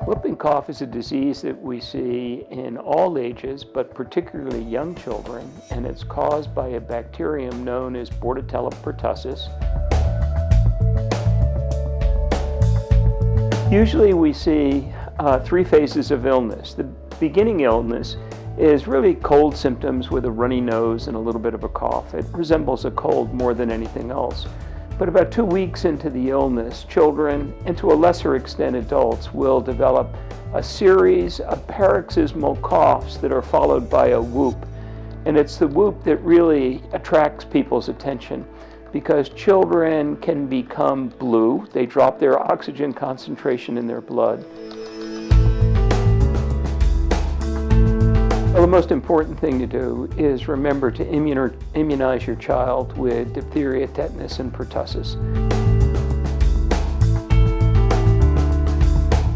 Whooping cough is a disease that we see in all ages, but particularly young children, and it's caused by a bacterium known as Bordetella pertussis. Usually we see three phases of illness. The beginning illness is really cold symptoms with a runny nose and a little bit of a cough. It resembles a cold more than anything else. But about 2 weeks into the illness, children, and to a lesser extent adults, will develop a series of paroxysmal coughs that are followed by a whoop. And it's the whoop that really attracts people's attention because children can become blue. They drop their oxygen concentration in their blood. Well, the most important thing to do is remember to immunize your child with diphtheria, tetanus, and pertussis.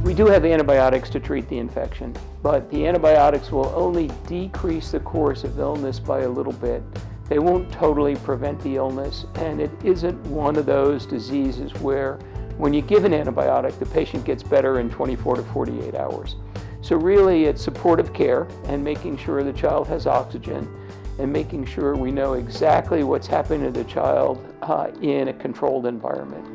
We do have antibiotics to treat the infection, but the antibiotics will only decrease the course of illness by a little bit. They won't totally prevent the illness, and it isn't one of those diseases where when you give an antibiotic, the patient gets better in 24 to 48 hours. So really it's supportive care and making sure the child has oxygen and making sure we know exactly what's happening to the child in a controlled environment.